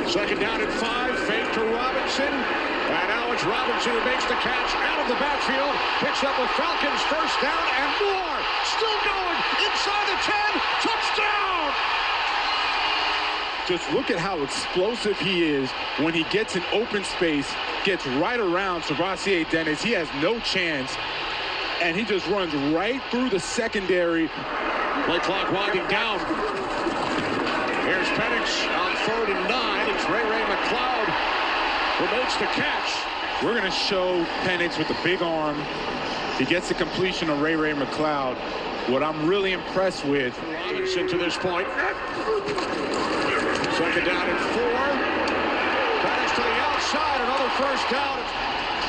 Second down and 5. Fake to Robinson. And now it's Robinson who makes the catch out of the backfield. Picks up a Falcons first down and more. Still going inside the 10. Touchdown! Just look at how explosive he is when he gets in open space, gets right around Sebastian Dennis. He has no chance, and he just runs right through the secondary. Play clock winding down. Here's Penix on 3rd and 9. It's Ray McLeod who makes the catch. We're going to show Penix with the big arm. He gets the completion of Ray McLeod. What I'm really impressed with. Robinson to this point. Second down and 4. Penix to the outside. Another first down.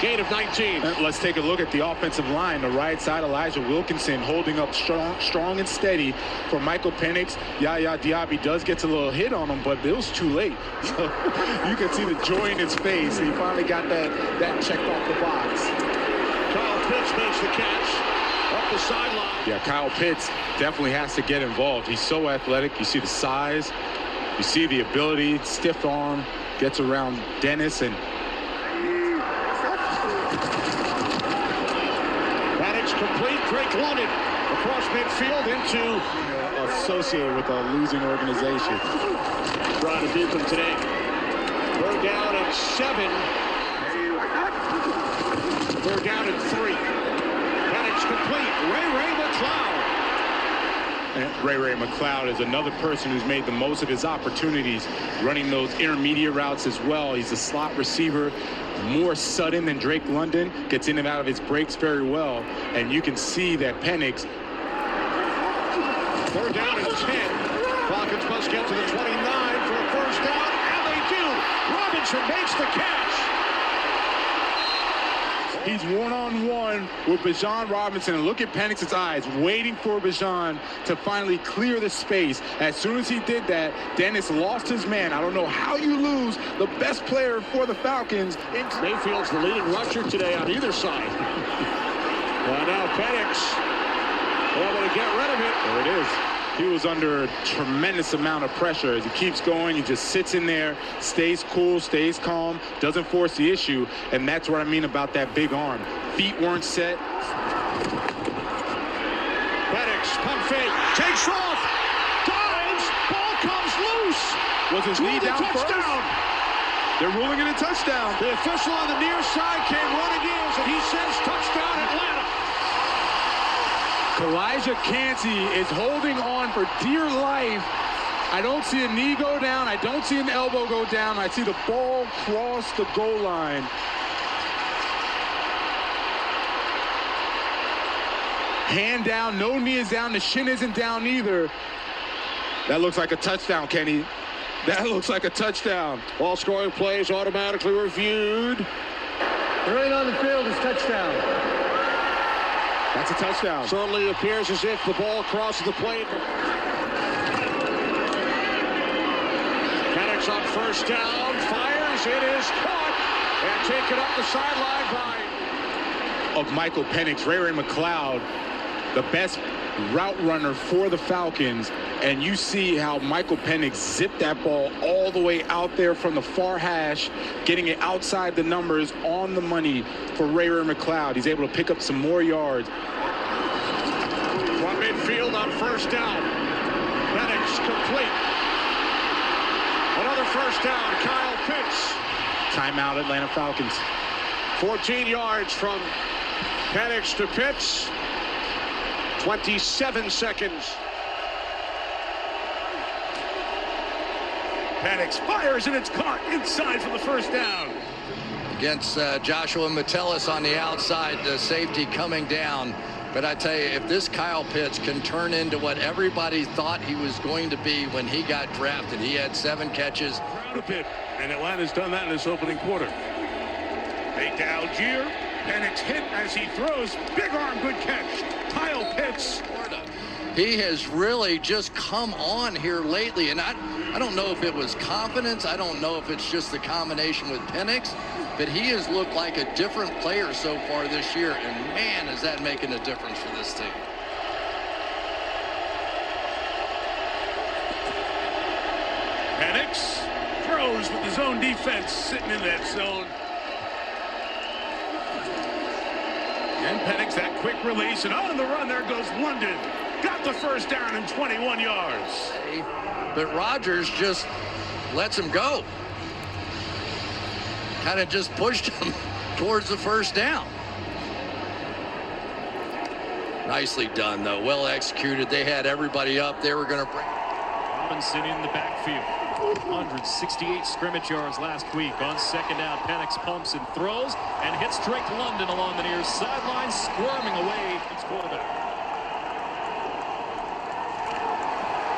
Gain of 19. Let's take a look at the offensive line. The right side, Elijah Wilkinson holding up strong and steady for Michael Penix. Yaya Diaby does get a little hit on him, but it was too late. So you can see the joy in his face. He finally got that checked off the box. Kyle Pitts makes the catch up the sideline. Yeah, Kyle Pitts definitely has to get involved. He's so athletic. You see the size. You see the ability, stiff arm, gets around Dennis, and Penix complete. Drake London across midfield into associated with a losing organization. Trying to beat them today. 3rd down and 7. 3rd down and 3. Penix complete. Ray McLeod. And Ray McLeod is another person who's made the most of his opportunities, running those intermediate routes as well. He's a slot receiver, more sudden than Drake London, gets in and out of his breaks very well. And you can see that Penix. 3rd down and 10. Falcons must get to the 29 for a first down, and they do. Robinson makes the catch. He's one-on-one with Bijan Robinson, and look at Penix's eyes, waiting for Bijan to finally clear the space. As soon as he did that, Dennis lost his man. I don't know how you lose the best player for the Falcons. Mayfield's the leading rusher today on either side. And now Penix able to get rid of it. There it is. He was under a tremendous amount of pressure. As he keeps going, he just sits in there, stays cool, stays calm, doesn't force the issue, and that's what I mean about that big arm. Feet weren't set. Penix, pump fake, takes off, dives, ball comes loose. Was his knee down first? They're ruling it a touchdown. The official on the near side came running in, and he says touchdown Atlanta. Elijah Cansey is holding on for dear life. I don't see a knee go down. I don't see an elbow go down. I see the ball cross the goal line. Hand down, no knee is down, the shin isn't down either. That looks like a touchdown, Kenny. That looks like a touchdown. All scoring plays automatically reviewed. Right on the field is touchdown. That's a touchdown. Certainly appears as if the ball crosses the plate. Penix on first down, fires, it is caught, and taken up the sideline by... Of Michael Penix, Ray McLeod, the best route runner for the Falcons, and you see how Michael Penix zipped that ball all the way out there from the far hash, getting it outside the numbers on the money for Ray McLeod. He's able to pick up some more yards. From midfield on first down. Penix complete. Another first down, Kyle Pitts. Timeout, Atlanta Falcons. 14 yards from Penix to Pitts. 27 seconds. Penix fires, and it's caught inside for the first down. Against Joshua Metellus on the outside, the safety coming down. But I tell you, if this Kyle Pitts can turn into what everybody thought he was going to be when he got drafted, he had 7 catches. And Atlanta's done that in this opening quarter. Fake to Algier. Penix hit as he throws. Big arm, good catch. Kyle Pitts. He has really just come on here lately, and I don't know if it was confidence. I don't know if it's just the combination with Penix, but he has looked like a different player so far this year, and man, is that making a difference for this team. Penix throws with his own defense sitting in that zone. And Penix, that quick release, and on the run there goes London. Got the first down and 21 yards. But Rodgers just lets him go. Kind of just pushed him towards the first down. Nicely done, though. Well executed. They had everybody up. They were going to bring. Robinson in the backfield. 168 scrimmage yards last week. On second down, Penix pumps and throws and hits Drake London along the near sideline, squirming away from his quarterback.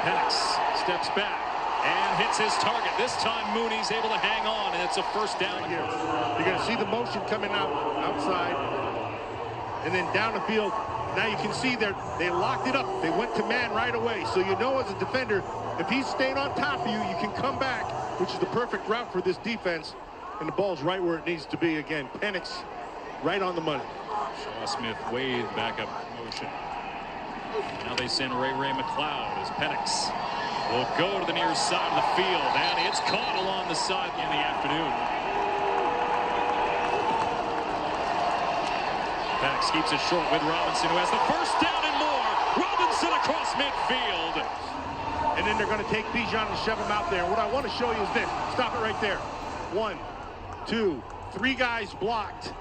Penix steps back and hits his target. This time Mooney's able to hang on, and it's a first down. You're going to see the motion coming outside, and then down the field. Now you can see they locked it up. They went to man right away. So you know as a defender, if he's staying on top of you, you can come back, which is the perfect route for this defense. And the ball's right where it needs to be. Again, Penix right on the money. Shaw Smith way back up motion. Now they send Ray McLeod as Penix will go to the near side of the field, and it's caught along the side in the afternoon. Penix keeps it short with Robinson, who has the first down and more. Robinson across midfield. And then they're going to take Bijan and shove him out there. What I want to show you is this. Stop it right there. 1, 2, 3 guys blocked.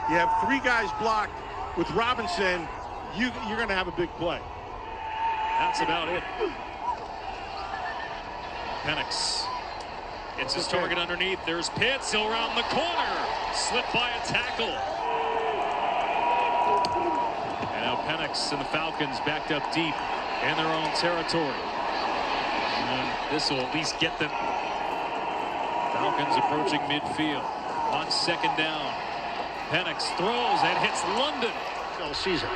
You have 3 guys blocked with Robinson. You're going to have a big play. That's about it. Penix gets his target underneath. There's Pitts. He'll round the corner. Slipped by a tackle. And now Penix and the Falcons backed up deep in their own territory. And this will at least get them. Falcons approaching midfield. On second down. Penix throws and hits London. All season.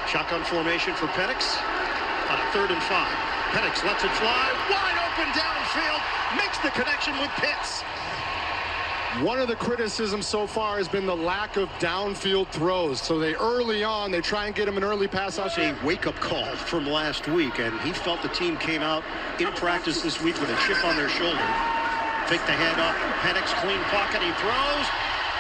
Shotgun formation for Penix on a 3rd and 5. Penix lets it fly. Wide open downfield. Makes the connection with Pitts. One of the criticisms so far has been the lack of downfield throws. So early on, they try and get him an early pass out. A wake-up call from last week, and he felt the team came out in practice this week with a chip on their shoulder. Fake the handoff. Penix, clean pocket. He throws,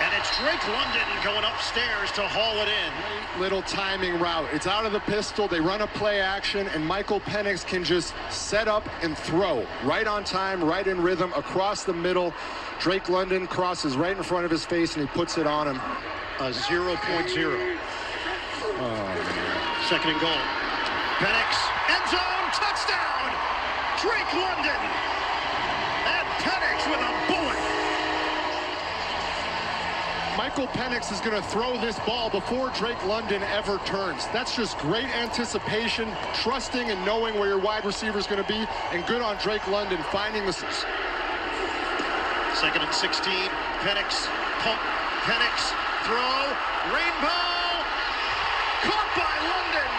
and it's Drake London going upstairs to haul it in. Little timing route. It's out of the pistol. They run a play action, and Michael Penix can just set up and throw. Right on time, right in rhythm, across the middle. Drake London crosses right in front of his face, and he puts it on him. A 0.0. Second and goal. Penix, end zone, touchdown! Drake London! And Penix with a bullet! Michael Penix is going to throw this ball before Drake London ever turns. That's just great anticipation, trusting and knowing where your wide receiver is going to be, and good on Drake London finding the... Second and 16, Penix, pump, Penix, throw, rainbow, caught by London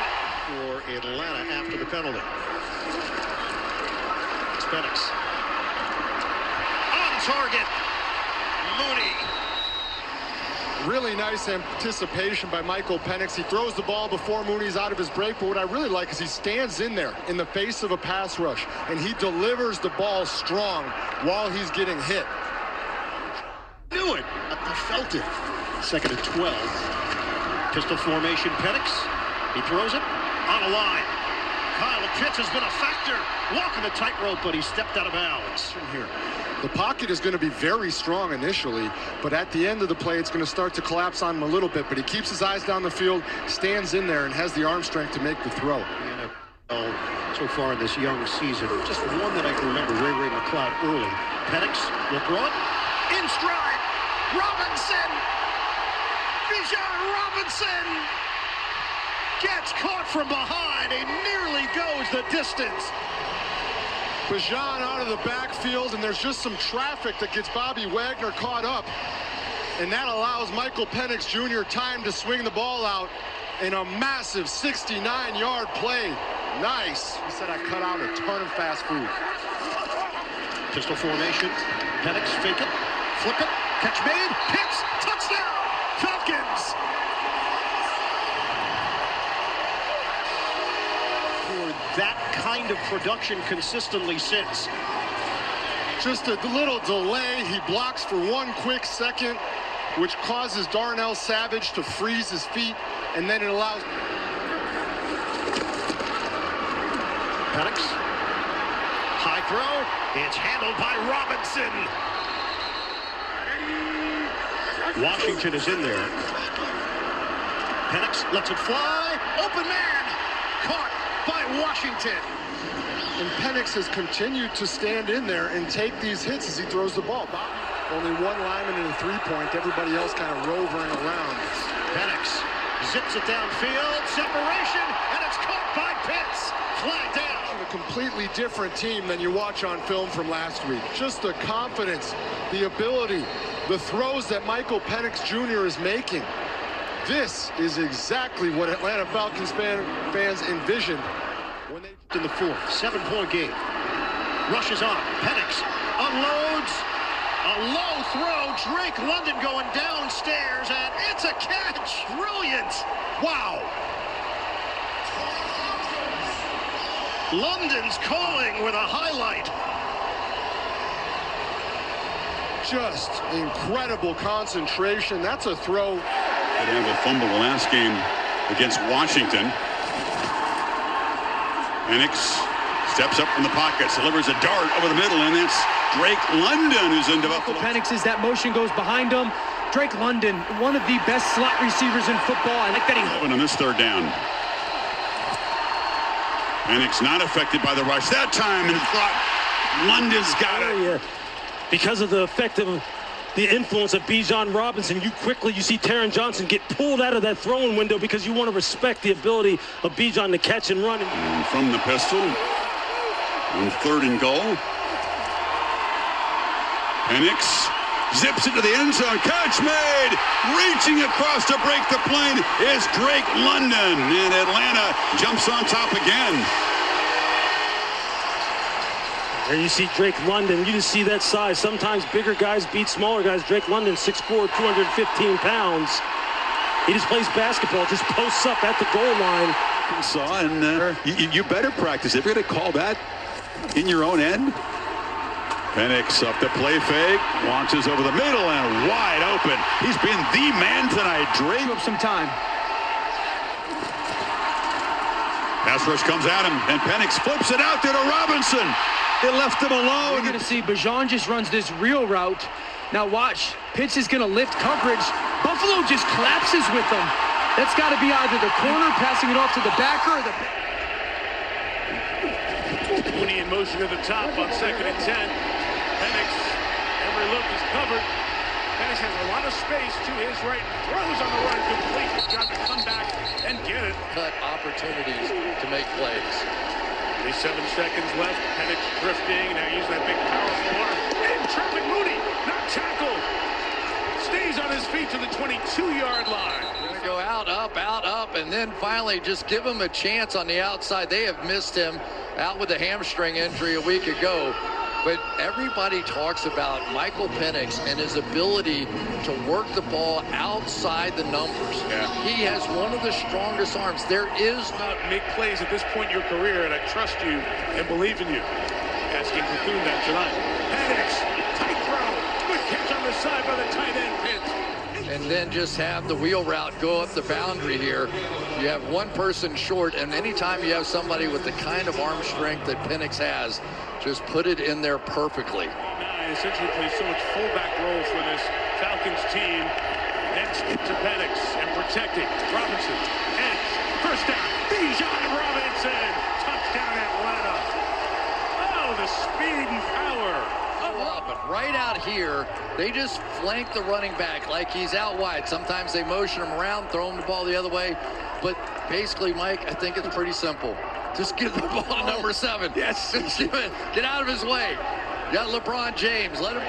for Atlanta after the penalty. It's Penix. On target, Mooney. Really nice anticipation by Michael Penix. He throws the ball before Mooney's out of his break, but what I really like is he stands in there in the face of a pass rush, and he delivers the ball strong while he's getting hit. Knew it. I felt it. Second and 12. Pistol formation, Penix. He throws it on a line. Kyle Pitts has been a factor. Walking the tightrope, but he stepped out of bounds. From here. The pocket is going to be very strong initially, but at the end of the play, it's going to start to collapse on him a little bit, but he keeps his eyes down the field, stands in there, and has the arm strength to make the throw. So far in this young season, just one that I can remember, Ray McLeod early. Penix will throw it. In stride. Robinson. Bijan Robinson gets caught from behind. He nearly goes the distance. Bijan out of the backfield, and there's just some traffic that gets Bobby Wagner caught up. And that allows Michael Penix Jr. time to swing the ball out in a massive 69-yard play. Nice. He said I cut out a ton of fast food. Pistol formation. Penix fake it. Flip it. Catch made. Pitts. Touchdown. Falcons. For that kind of production consistently since. Just a little delay. He blocks for 1 quick second, which causes Darnell Savage to freeze his feet, and then it allows Penix. High throw. It's handled by Robinson. Washington is in there. Penix lets it fly. Open man. Caught by Washington. And Penix has continued to stand in there and take these hits as he throws the ball. Only one lineman in a three-point. Everybody else kind of rovering around. Penix zips it downfield. Separation, and it's caught by Pitts. Flag down. A completely different team than you watch on film from last week. Just the confidence, the ability, the throws that Michael Penix Jr. is making. This is exactly what Atlanta Falcons fans envisioned when they in the fourth. 7-point game. Rushes on. Penix unloads. A low throw. Drake London going downstairs, and it's a catch. Brilliant. Wow. London's calling with a highlight. Just incredible concentration. That's a throw. They have a fumble the last game against Washington. Penix steps up from the pocket, delivers a dart over the middle, and it's Drake London who's into Buffalo. Penix, as that motion goes behind him. Drake London, one of the best slot receivers in football. I like that he... On this third down. Penix not affected by the rush that time, and thought London's got it. Because of the effect of the influence of Bijan Robinson, you see Taron Johnson get pulled out of that throwing window because you want to respect the ability of Bijan to catch and run. And from the pistol, on 3rd and goal, Penix zips it to the end zone. Catch made! Reaching across to break the plane is Drake London, and Atlanta jumps on top again. There you see Drake London. You just see that size. Sometimes bigger guys beat smaller guys. Drake London, 6'4", 215 pounds. He just plays basketball, just posts up at the goal line. And you better practice. If you're going to call that in your own end. Penix up the play fake, launches over the middle and wide open. He's been the man tonight. Drake up some time. Pass rush comes at him, and Penix flips it out there to Robinson. It left him alone. You're going to see Bijan just runs this real route. Now watch, Pitts is going to lift coverage. Buffalo just collapses with him. That's got to be either the corner passing it off to the backer or the... Mooney in motion to the top on 2nd and 10. Penix, every look is covered. Penix has a lot of space to his right. Throws on the run, complete. He's got to come back and get it. Cut opportunities to make plays. 7 seconds left. Penix drifting. Now using that big powerful arm. In traffic, Mooney, not tackled. Stays on his feet to the 22-yard line. Gonna go out, up, and then finally just give him a chance on the outside. They have missed him out with a hamstring injury a week ago. But everybody talks about Michael Penix and his ability to work the ball outside the numbers. Yeah. He has one of the strongest arms. There is not make plays at this point in your career, and I trust you and believe in you. Asking Bethune that tonight. Penix, tight throw. Good catch on the side by the tight end, Pitts. and then just have the wheel route go up the boundary here. You have one person short, and anytime you have somebody with the kind of arm strength that Penix has, just put it in there perfectly. Essentially plays so much fullback role for this Falcons team. Next to Penix and protecting Robinson. Edge, first down, Bijan Robinson. Touchdown Atlanta. Oh, the speed and power. But right out here, they just flank the running back like he's out wide. Sometimes they motion him around, throw him the ball the other way. But basically, Mike, I think it's pretty simple. Just give the ball to number 7. Yes. Get out of his way. You got LeBron James. Let him.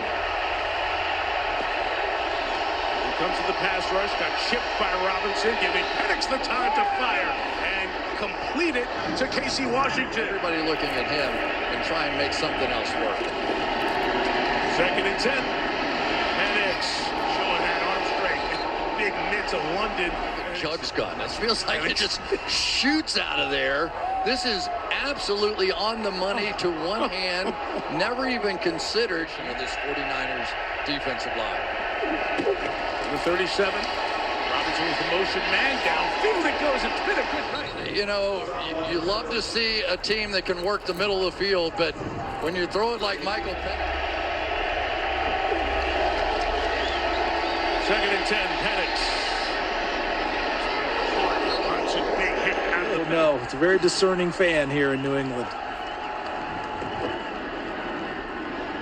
Here comes to the pass rush. Got chipped by Robinson, giving Penix the time to fire and complete it to Casey Washington. Everybody looking at him and try and make something else work. 2nd and 10. Penix showing that arm strength. Big mitts of London. Jug's gun. It feels like it just shoots out of there. This is absolutely on the money to one hand, never even considered this 49ers defensive line. The 37. Robinson with the motion man downfield it goes. It's been a good night. You know, you love to see a team that can work the middle of the field, but when you throw it like Michael Penix. 2nd and 10, Penix. No, it's a very discerning fan here in New England.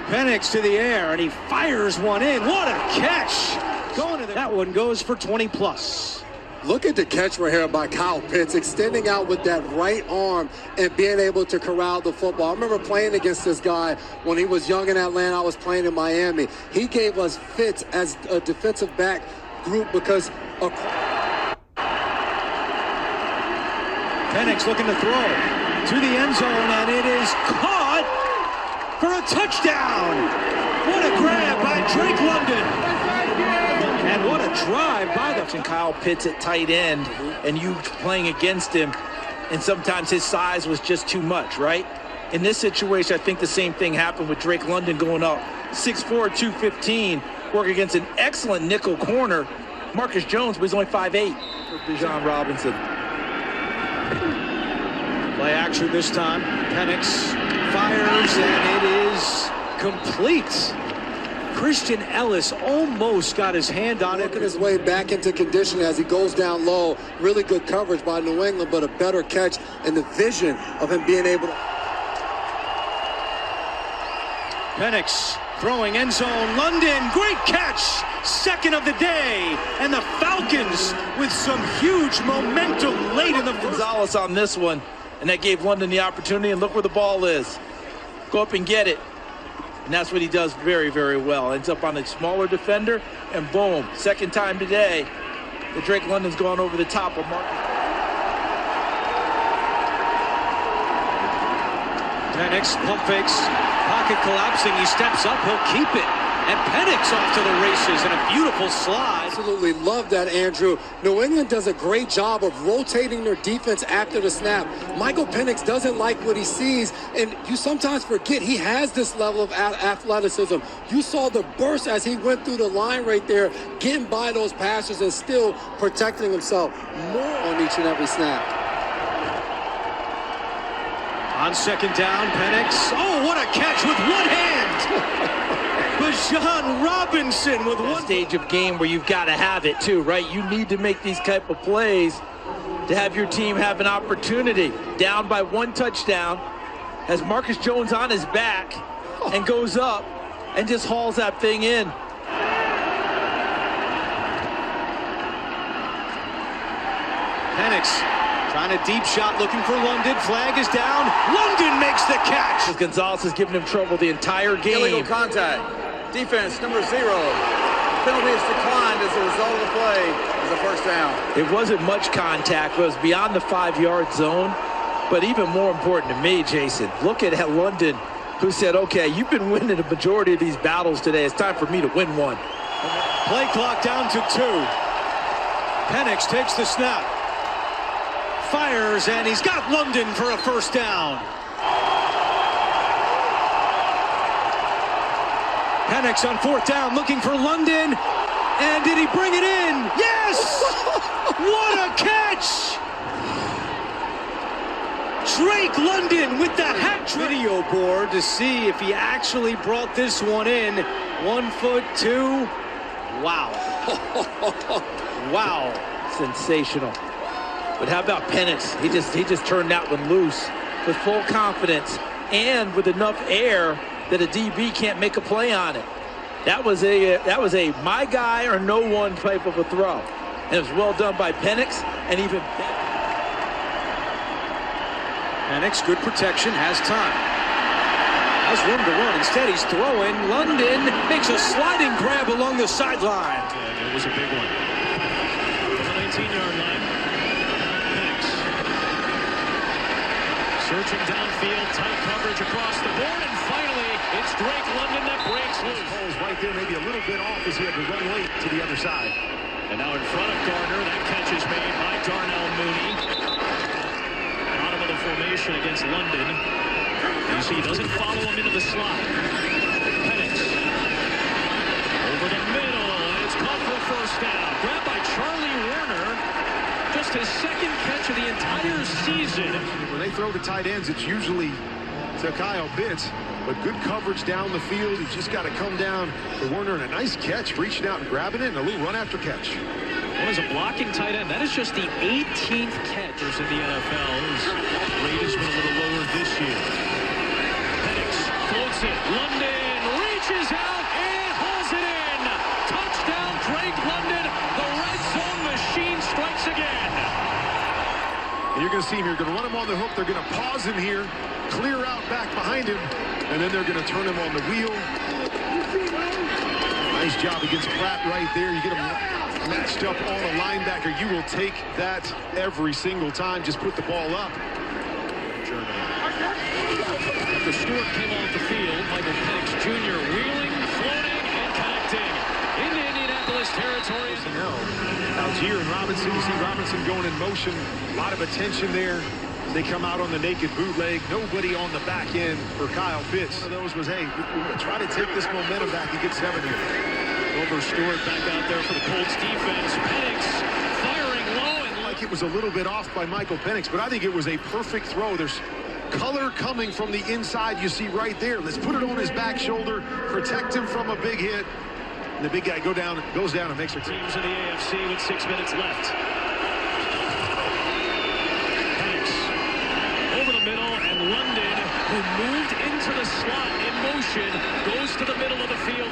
Penix to the air, and he fires one in. What a catch! Going to that one goes for 20+. Look at the catch right here by Kyle Pitts, extending out with that right arm and being able to corral the football. I remember playing against this guy when he was young in Atlanta. I was playing in Miami. He gave us fits as a defensive back group because of Penix looking to throw to the end zone, and it is caught for a touchdown. What a grab by Drake London. And what a drive by the Kyle Pitts at tight end, and you playing against him, and sometimes his size was just too much, right? In this situation, I think the same thing happened with Drake London going up 6'4", 215, working against an excellent nickel corner. Marcus Jones was only 5'8". Bijan Robinson. Play action this time. Penix fires, and it is complete. Christian Ellis almost got his hand on it. Working his way back into condition as he goes down low. Really good coverage by New England, but a better catch and the vision of him being able to. Penix throwing end zone. London, great catch. Second of the day. And the Falcons with some huge momentum late in the first. Gonzalez on this one. And that gave London the opportunity, and look where the ball is. Go up and get it. And that's what he does very, very well. Ends up on a smaller defender, and boom, second time today, the Drake London's gone over the top of Marcus. Penix pump fakes, pocket collapsing, he steps up, he'll keep it. And Penix off to the races, and a beautiful slide. Absolutely love that, Andrew. New England does a great job of rotating their defense after the snap. Michael Penix doesn't like what he sees, and you sometimes forget he has this level of athleticism. You saw the burst as he went through the line right there, getting by those passers and still protecting himself more on each and every snap. On second down, Penix. Oh, what a catch with one hand! Bijan Robinson with one stage of game where you've got to have it too, right? You need to make these type of plays to have your team have an opportunity. Down by one touchdown, has Marcus Jones on his back and goes up and just hauls that thing in. Penix trying a deep shot, looking for London. Flag is down. London makes the catch. Gonzalez has given him trouble the entire game. Illegal contact. Defense number 0. Penalty is declined as a result of the play. It's a first down. It wasn't much contact. It was beyond the 5-yard zone. But even more important to me, Jason, look at London, who said, okay, you've been winning the majority of these battles today. It's time for me to win one. Play clock down to 2. Penix takes the snap. Fires, and he's got London for a first down. Penix on fourth down, looking for London. And did he bring it in? Yes! What a catch! Drake London with the hat trick. Video board to see if he actually brought this one in. 1 foot 2. Wow. Wow. Sensational. But how about Penix? He just turned that one loose with full confidence and with enough air that a DB can't make a play on it. That was a my guy or no one type of a throw. And it was well done by Penix and even Penix, good protection, has time. Has room to run. Instead, he's throwing. London makes a sliding grab along the sideline. And it was a big one. The 19-yard line. Penix. Searching downfield, tight coverage across the board, and finally, it's Drake London that breaks loose. Poles right there, maybe a little bit off as he had to run late to the other side. And now in front of Gardner, that catch is made by Darnell Mooney. Bottom of the formation against London. You see he doesn't follow him into the slot. Penix over the middle, and it's caught for a first down. Grabbed by Charlie Warner. Just his second catch of the entire season. When they throw to tight ends, it's usually to Kyle Pitts, but good coverage down the field. He's just got to come down to Warner, and a nice catch, reaching out and grabbing it, and a little run after catch. Well, as a blocking tight end, that is just the 18th catch in the NFL. His rate has been a little lower this year. Penix floats it. London reaches out and hauls it in. Touchdown, Drake London. The red zone machine strikes again. And you're going to see him. You're going to run him on the hook. They're going to pause him here, clear out back behind him, and then they're going to turn him on the wheel. Nice job against Pratt right there. You get him matched up on a linebacker. You will take that every single time. Just put the ball up. Germany. After Stewart came off the field, Michael Penix Jr. wheeling, floating, and connecting into Indianapolis territory. Algier and Robinson. You see Robinson going in motion. A lot of attention there. They come out on the naked bootleg. Nobody on the back end for Kyle Pitts. One of those was, hey, we're going to try to take this momentum back and get 7 here. Over Stewart back out there for the Colts defense. Penix firing low, and like it was a little bit off by Michael Penix, but I think it was a perfect throw. There's color coming from the inside. You see right there. Let's put it on his back shoulder, protect him from a big hit. And the big guy goes down and makes it. Teams in the AFC with 6 minutes left. Penix over the middle, and London, who moved into the slot in motion, goes to the middle of the field.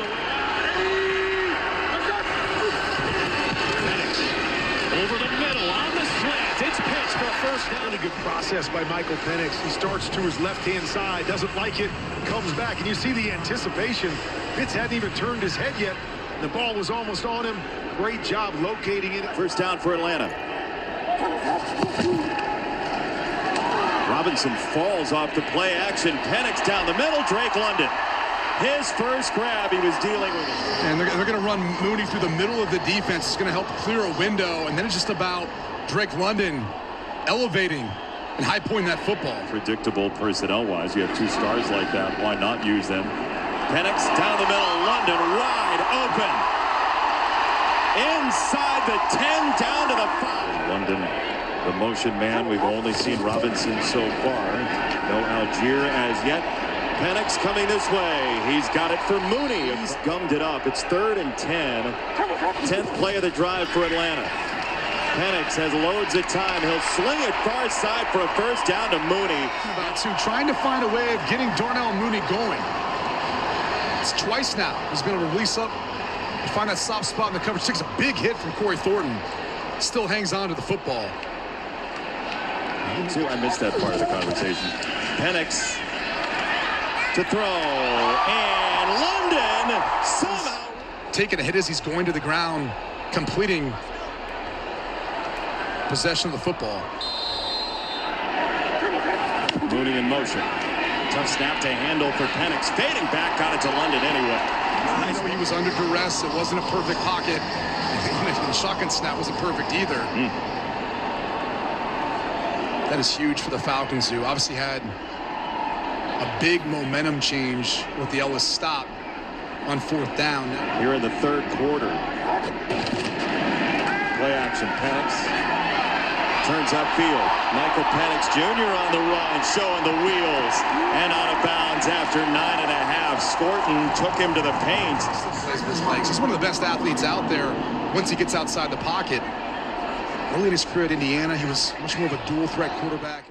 Over the middle, on the slant, it's Pitts for a first down. Really good process by Michael Penix. He starts to his left-hand side, doesn't like it, comes back, and you see the anticipation. Pitts hadn't even turned his head yet. The ball was almost on him. Great job locating it. First down for Atlanta. Robinson falls off the play action. Penix down the middle, Drake London. His first grab, he was dealing with it. And they're going to run Mooney through the middle of the defense. It's going to help clear a window. And then it's just about Drake London elevating and high-pointing that football. Predictable personnel-wise. You have two stars like that. Why not use them? Penix down the middle. London wide open. Inside the 10, down to the 5. London, the motion man. We've only seen Robinson so far. No Algier as yet. Penix coming this way. He's got it for Mooney. He's gummed it up. It's 3rd and 10. 10th play of the drive for Atlanta. Penix has loads of time. He'll sling it far side for a first down to Mooney. Trying to find a way of getting Darnell Mooney going. It's twice now. He's been able to release up and find that soft spot in the coverage. Takes a big hit from Corey Thornton. Still hangs on to the football. I missed that part of the conversation. Penix to throw, and London somehow taking a hit as he's going to the ground, completing possession of the football. Mooney in motion. Tough snap to handle for Penix. Fading back, got it to London anyway. I know he was under duress. It wasn't a perfect pocket. The shotgun snap wasn't perfect either. That is huge for the Falcons, who obviously had a big momentum change with the Ellis stop on 4th down. Here in the 3rd quarter. Play action, Penix. Turns upfield. Michael Penix Jr. on the run, showing the wheels. And out of bounds after 9.5. Scorton took him to the paint. He's one of the best athletes out there once he gets outside the pocket. Early in his career at Indiana, he was much more of a dual threat quarterback.